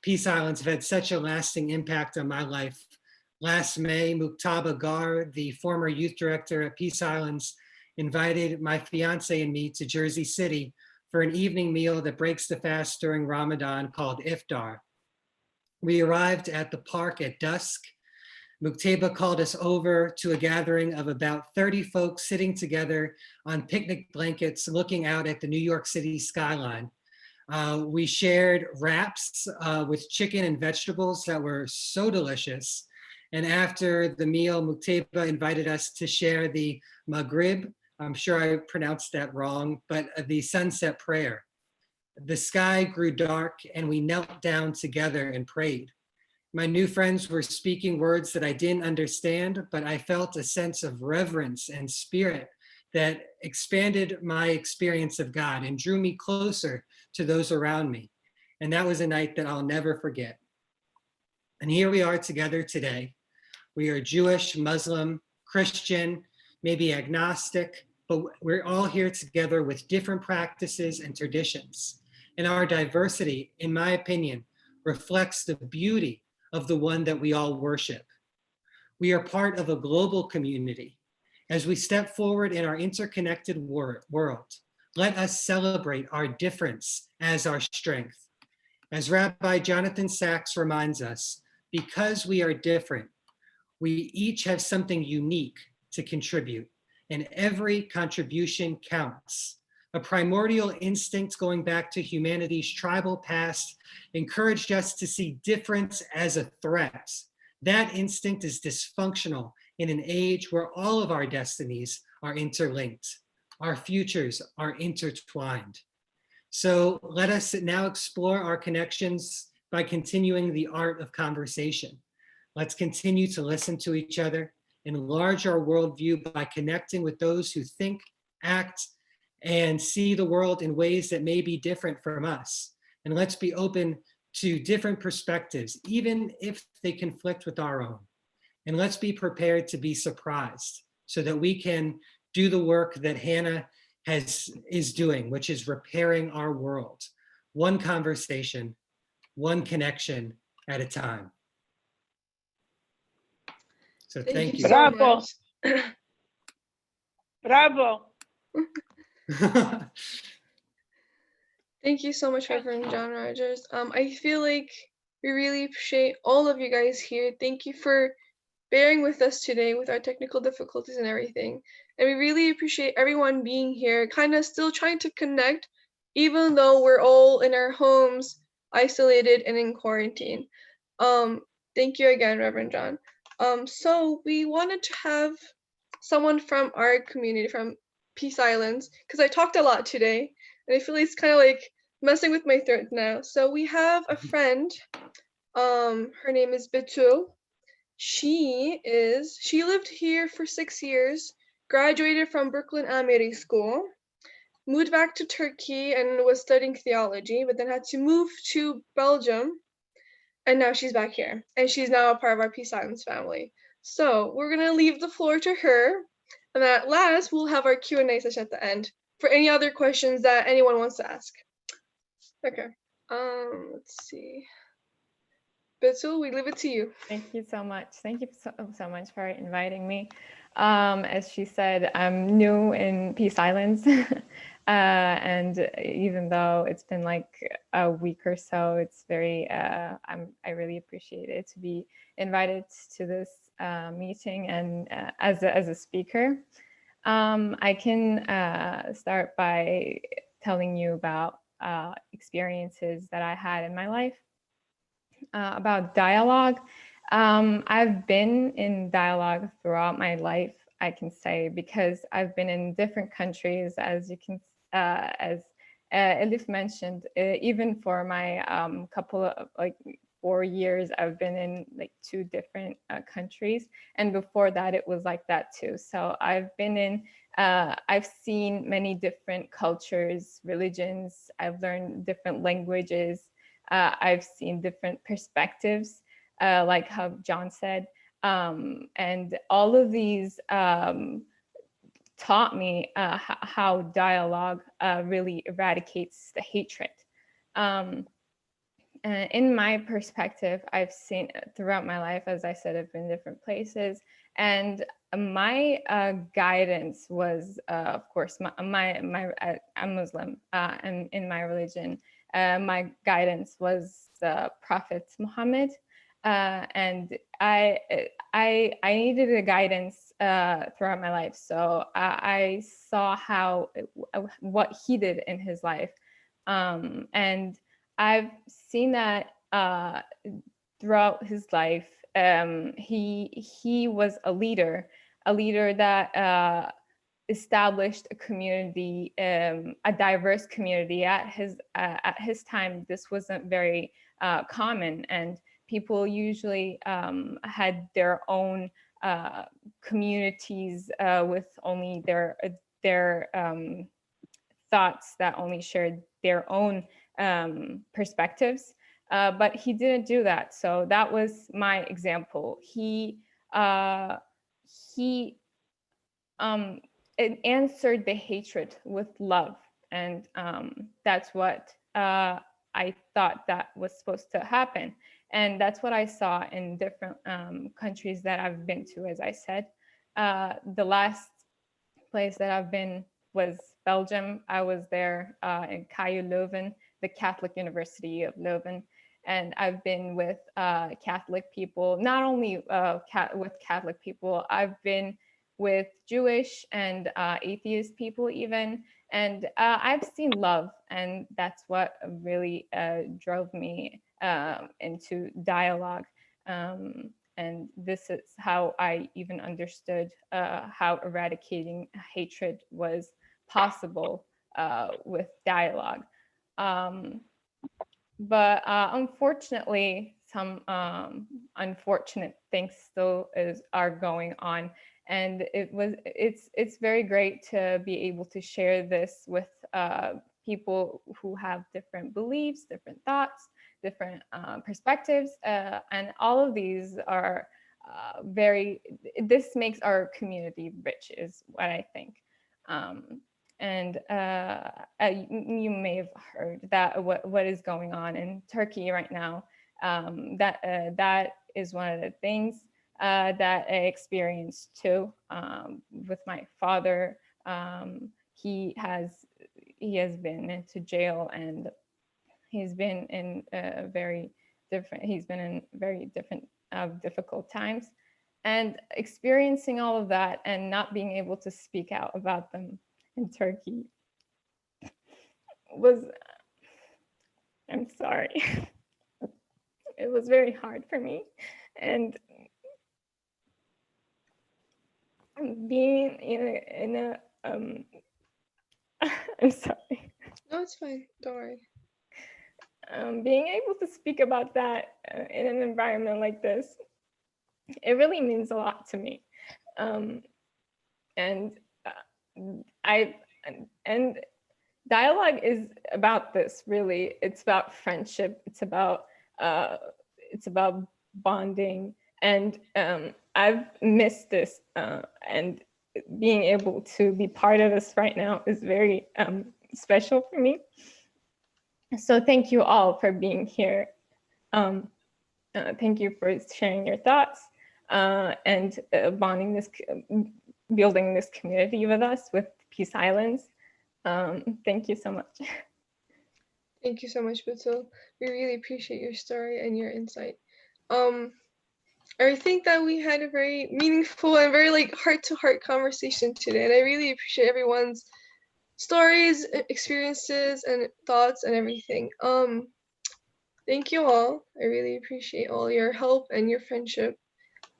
G: Peace Islands have had such a lasting impact on my life. Last May, Muktaba Gar, the former youth director at Peace Islands, invited my fiance and me to Jersey City for an evening meal that breaks the fast during Ramadan called Iftar. We arrived at the park at dusk. Muktaba called us over to a gathering of about 30 folks sitting together on picnic blankets looking out at the New York City skyline. We shared wraps with chicken and vegetables that were so delicious. And after the meal, Muktaba invited us to share the Maghrib, I'm sure I pronounced that wrong, but the sunset prayer. The sky grew dark and we knelt down together and prayed. My new friends were speaking words that I didn't understand, but I felt a sense of reverence and spirit that expanded my experience of God and drew me closer to those around me. And that was a night that I'll never forget. And here we are together today. We are Jewish, Muslim, Christian, maybe agnostic, but we're all here together with different practices and traditions. And our diversity, in my opinion, reflects the beauty of the one that we all worship. We are part of a global community. As we step forward in our interconnected world, let us celebrate our difference as our strength. As Rabbi Jonathan Sachs reminds us, because we are different, we each have something unique to contribute, and every contribution counts. A primordial instinct going back to humanity's tribal past encouraged us to see difference as a threat. That instinct is dysfunctional in an age where all of our destinies are interlinked. Our futures are intertwined. So let us now explore our connections by continuing the art of conversation. Let's continue to listen to each other, enlarge our worldview by connecting with those who think, act, and see the world in ways that may be different from us. And let's be open to different perspectives, even if they conflict with our own. And let's be prepared to be surprised so that we can do the work that Hannah is doing, which is repairing our world, one conversation, one connection at a time. So thank you.
A: so
B: Bravo.
A: much.
B: Bravo.
A: Thank you so much, Reverend John Rogers. I feel like we really appreciate all of you guys here. Thank you for bearing with us today with our technical difficulties and everything. And we really appreciate everyone being here, kind of still trying to connect, even though we're all in our homes, isolated and in quarantine. Thank you again, Reverend John. So we wanted to have someone from our community, from Peace Islands, because I talked a lot today, and I feel like it's kind of like messing with my throat now. So we have a friend. Her name is Betul. She lived here for 6 years, graduated from Brooklyn Amiri School, moved back to Turkey and was studying theology, but then had to move to Belgium, and now she's back here. And she's now a part of our Peace Islands family. So we're gonna leave the floor to her, and at last we'll have our Q&A session at the end for any other questions that anyone wants to ask. Okay. Let's see. Bitsul, we leave it to you.
H: Thank you so much. Thank you so much for inviting me. As she said, I'm new in Peace Islands. And even though it's been like a week or so, it's very, I really appreciate it to be invited to this meeting and as a speaker. I can start by telling you about experiences that I had in my life. About dialogue. I've been in dialogue throughout my life, I can say, because I've been in different countries, as you can, as Elif mentioned, even for my couple of like 4 years, I've been in like 2 different countries. And before that, it was like that too. So I've been in, I've seen many different cultures, religions. I've learned different languages. I've seen different perspectives, like how John said. And all of these taught me how dialogue really eradicates the hatred. In my perspective, I've seen throughout my life, as I said, I've been in different places. And my guidance was, of course, I'm Muslim, and in my religion, my guidance was the Prophet Muhammad, and I needed a guidance throughout my life. So I saw what he did in his life, and I've seen that throughout his life. He was a leader that established a community, a diverse community. At his time, this wasn't very common, and people usually had their own communities with only their thoughts that only shared their own perspectives. But he didn't do that. So that was my example. He answered the hatred with love, and that's what I thought that was supposed to happen, and that's what I saw in different countries that I've been to. As I said, the last place that I've been was Belgium. I was there in KU Leuven, the Catholic University of Leuven. And I've been with Catholic people, not only with Catholic people, I've been with Jewish and atheist people even. And I've seen love, and that's what really drove me into dialogue. And this is how I even understood how eradicating hatred was possible with dialogue. But unfortunately, some unfortunate things still are going on, and it's very great to be able to share this with people who have different beliefs, different thoughts, different perspectives, and all of these are this makes our community rich, is what I think. And you may have heard that what is going on in Turkey right now. That is one of the things that I experienced too with my father. He has been into jail, and he's been in very different difficult times, and experiencing all of that and not being able to speak out about them in Turkey was, I'm sorry, it was very hard for me. And being in a I'm sorry.
A: No, it's fine. Don't worry.
H: Being able to speak about that in an environment like this, it really means a lot to me. And dialogue is about this, really. It's about friendship. It's about bonding. And I've missed this, and being able to be part of this right now is very special for me. So thank you all for being here. Thank you for sharing your thoughts and building this community with us with Peace Islands. Thank you so much.
A: Thank you so much, Batul. We really appreciate your story and your insight. I think that we had a very meaningful and very like heart-to-heart conversation today, and I really appreciate everyone's stories, experiences, and thoughts and everything. Thank you all. I really appreciate all your help and your friendship.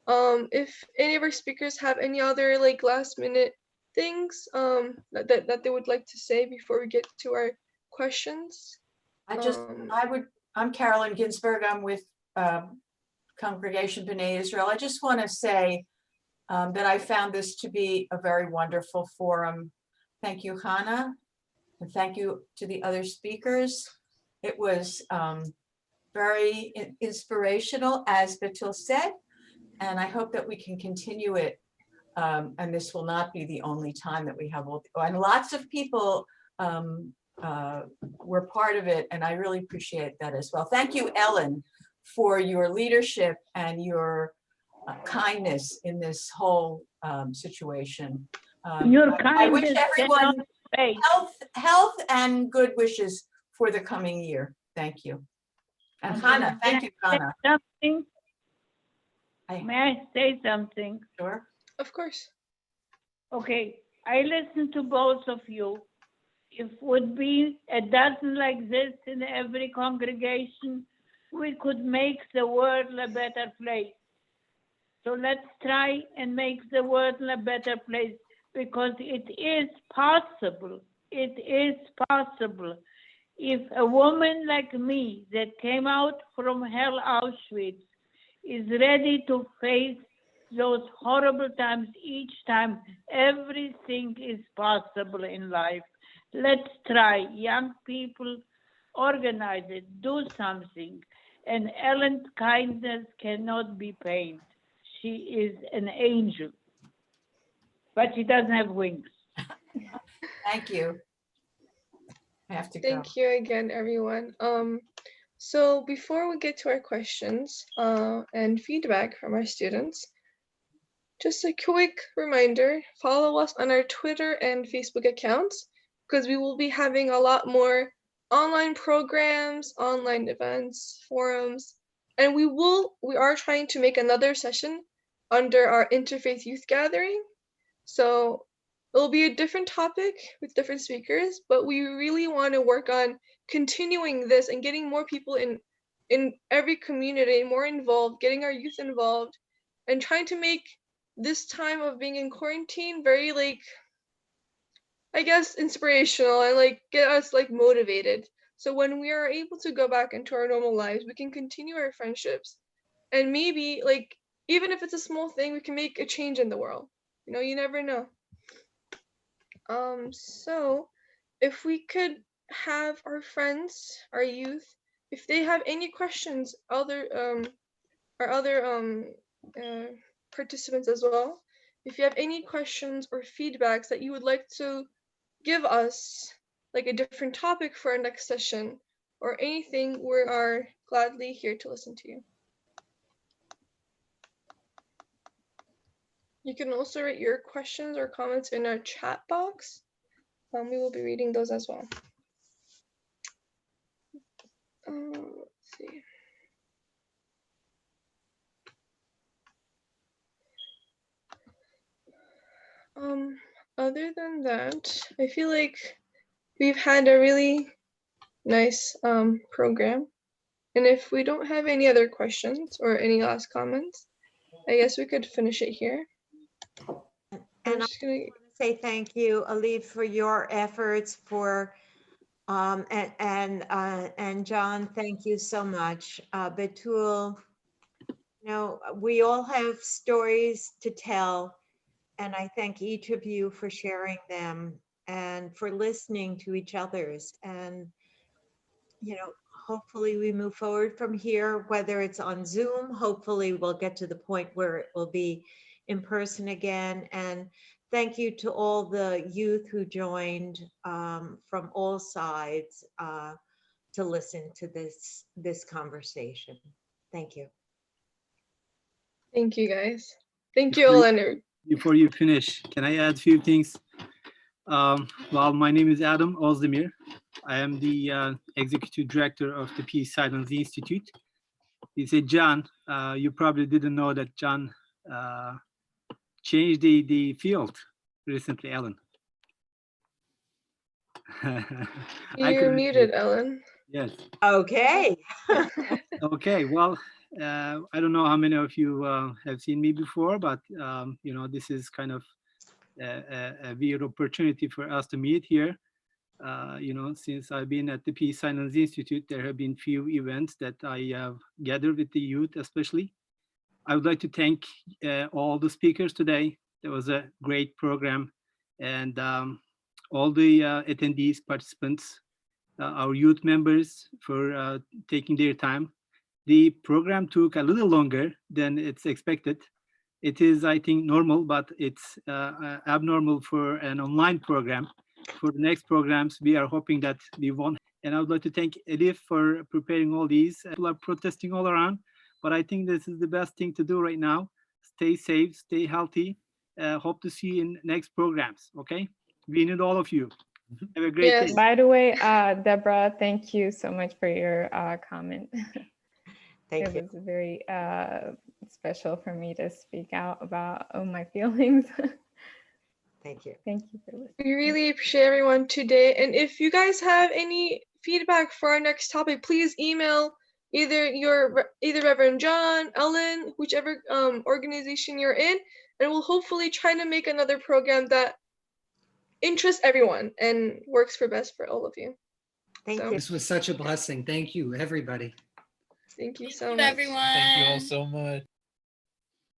A: If any of our speakers have any other like last minute things that they would like to say before we get to our questions.
C: I'm Carolyn Ginsberg. I'm with Congregation B'nai Israel. I just want to say that I found this to be a very wonderful forum. Thank you, Hannah, and thank you to the other speakers. It was very inspirational, as Batul said, and I hope that we can continue it. And this will not be the only time that we have, and lots of people were part of it, and I really appreciate that as well. Thank you, Ellen, for your leadership and your kindness in this whole situation. I wish everyone health and good wishes for the coming year. Thank you. And Hannah, thank you, Hannah.
B: May I say something?
C: Sure.
A: Of course.
B: Okay, I listened to both of you. If would be a dozen like this in every congregation, we could make the world a better place. So let's try and make the world a better place, because it is possible. It is possible. If a woman like me that came out from hell Auschwitz is ready to face those horrible times each time, everything is possible in life. Let's try. Young people, organize it, do something. And Ellen's kindness cannot be paid. She is an angel, but she doesn't have wings.
C: Thank you. I have to go.
A: Thank you again, everyone. So before we get to our questions and feedback from our students, just a quick reminder, follow us on our Twitter and Facebook accounts, because we will be having a lot more online programs, online events, forums, and we are trying to make another session under our Interfaith Youth Gathering. So it'll be a different topic with different speakers, but we really want to work on continuing this and getting more people in every community more involved, getting our youth involved, and trying to make this time of being in quarantine very like, I guess, inspirational and like get us like motivated. So when we are able to go back into our normal lives, we can continue our friendships, and maybe like, even if it's a small thing, we can make a change in the world. You know, you never know. So if we could have our friends, our youth, if they have any questions, other participants as well, if you have any questions or feedbacks that you would like to give us, like a different topic for our next session or anything, we are gladly here to listen to you. You can also write your questions or comments in our chat box. We will be reading those as well. Let's see. Other than that, I feel like we've had a really nice program. And if we don't have any other questions or any last comments, I guess we could finish it here.
I: And I want to say thank you, Alif, for your efforts, for and John, thank you so much. Batul, you know, we all have stories to tell, and I thank each of you for sharing them and for listening to each other's. And, you know, hopefully we move forward from here, whether it's on Zoom. Hopefully we'll get to the point where it will be in person again. And thank you to all the youth who joined from all sides to listen to this conversation. Thank you.
A: Thank you, guys. Thank you all. And
J: Before you finish, can I add a few things? Well, my name is Adam Ozdemir. I am the executive director of the Peace Silence Institute. He said, John, you probably didn't know that John changed the field recently, Ellen.
A: you're muted, Ellen.
J: Yes.
I: Okay.
J: Okay. Well, I don't know how many of you have seen me before, but you know, this is kind of a weird opportunity for us to meet here. You know, since I've been at the Peace Silence Institute, there have been few events that I have gathered with the youth, especially. I would like to thank all the speakers today. There was a great program, and all the attendees, participants, our youth members for taking their time. The program took a little longer than it's expected. It is, I think, normal, but it's abnormal for an online program. For the next programs, we are hoping that we won't. And I would like to thank Elif for preparing all these. People are protesting all around, but I think this is the best thing to do right now. Stay safe, stay healthy. Hope to see you in next programs, okay? We need all of you. Have a great day.
H: By the way, Deborah, thank you so much for your comment.
I: Thank you.
H: It was very special for me to speak out about my feelings.
I: Thank you.
H: Thank you for listening.
A: We really appreciate everyone today. And if you guys have any feedback for our next topic, please email either Reverend John, Ellen, whichever organization you're in, and we'll hopefully try to make another program that interests everyone and works for best for all of you.
I: Thank you.
G: This was such a blessing. Thank you, everybody.
A: Thank you so
E: Thank
A: much.
E: you, everyone.
F: Thank you all so much.